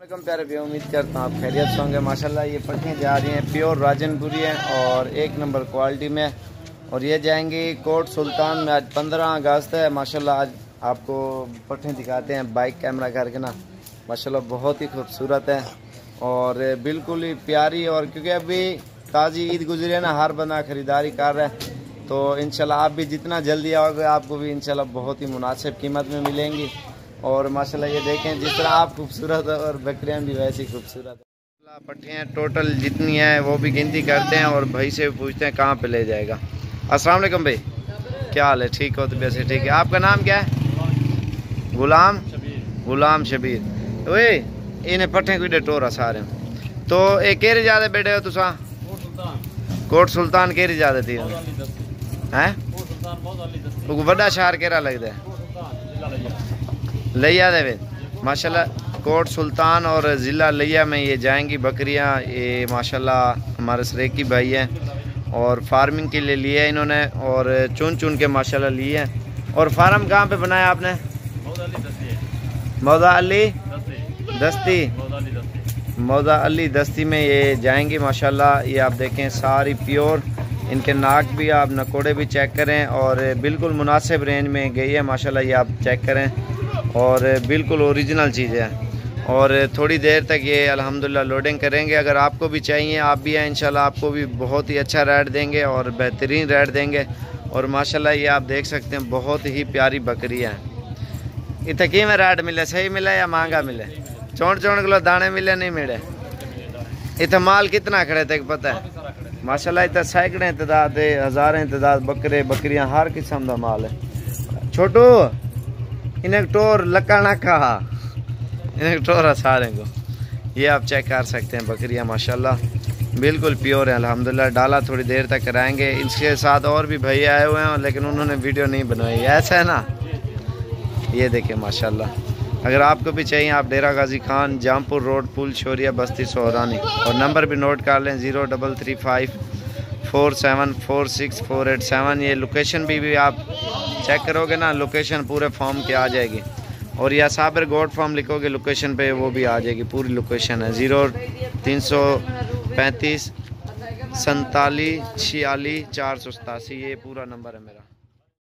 प्यारे भी उम्मीद करता हूँ आप खैरियत से होंगे। माशाल्लाह ये पट्टियाँ जा रही हैं प्योर राजनपुरी हैं और 1 नंबर क्वालिटी में, और ये जाएंगी कोट सुल्तान में। आज 15 अगस्त है। माशाल्लाह आज आपको पट्टियाँ दिखाते हैं बाइक कैमरा करके ना। माशाल्लाह बहुत ही खूबसूरत है और बिल्कुल ही प्यारी, और क्योंकि अभी ताज़ी ईद गुजरी है ना, हर बंदा ख़रीदारी कर रहा है, तो इंशाल्लाह आप भी जितना जल्दी आओगे आपको भी इंशाल्लाह बहुत ही मुनासिब कीमत में मिलेंगी। और माशाल्लाह ये देखें जिस तरह आप खूबसूरत है और बकरियां भी वैसी खूबसूरत है। पट्टियाँ टोटल जितनी हैं वो भी गिनती करते हैं और भाई से पूछते हैं कहाँ पे ले जाएगा। अस्सलाम वालेकुम भाई, क्या हाल है? ठीक हो? तो वैसे ठीक है। आपका नाम क्या है? गुलाम शबीर। ओए इन्हें पट्टियाँ कोई टोरा सारे तो ये केरी ज्यादा बैठे हो तुसा? कोट सुल्तान केरी ज्यादा थी हैं? बड़ा शहर केरा लगता है लिया दे। माशाल्लाह कोट सुल्तान और ज़िला लिया में ये जाएंगी बकरियां। ये माशाल्लाह हमारे सरेकी भाई हैं और फार्मिंग के लिए लिए इन्होंने, और चुन चुन के माशाल्लाह लिए हैं। और फार्म कहाँ पे बनाया आपने? मौदा अली दस्ती में ये जाएंगी माशाल्लाह। ये आप देखें सारी प्योर, इनके नाक भी आप नकोड़े भी चेक करें और बिल्कुल मुनासिब रेंज में गई है माशाल्लाह। ये आप चेक करें और बिल्कुल ओरिजिनल चीज़ है। और थोड़ी देर तक ये अल्हम्दुलिल्लाह लोडिंग करेंगे। अगर आपको भी चाहिए आप भी हैं इंशाल्लाह, आपको भी बहुत ही अच्छा रेट देंगे और बेहतरीन रेट देंगे। और माशाल्लाह ये आप देख सकते हैं बहुत ही प्यारी बकरियाँ हैं। इतने की में रेट मिले? सही मिले या महंगा मिले? चौड़ किलो दाने मिले नहीं मिले? इतने माल कितना खड़े थे पता है? माशाल्लाह इतना सैकड़े तादाद है, हज़ारें तादाद बकरे बकरियाँ हर किस्म का माल है। छोटू इन्हें टोर लक्का ना कहा, इन्हें टोर सारे को। ये आप चेक कर सकते हैं बकरियां माशाल्लाह बिल्कुल प्योर है अल्हम्दुलिल्लाह। डाला थोड़ी देर तक कराएंगे। इसके साथ और भी भैया आए हुए हैं लेकिन उन्होंने वीडियो नहीं बनवाई, ऐसा है ना। ये देखें माशाल्लाह। अगर आपको भी चाहिए आप डेरा गाजी खान, जामपुर रोड, पुल शोरिया, बस्ती सोहरानी। और नंबर भी नोट कर लें 0335 4746 487। ये लोकेशन भी आप चेक करोगे ना, लोकेशन पूरे फॉर्म की आ जाएगी। और या साबर गोड फॉर्म लिखोगे लोकेशन पे वो भी आ जाएगी, पूरी लोकेशन है। 0335 47 46 487 ये पूरा नंबर है मेरा।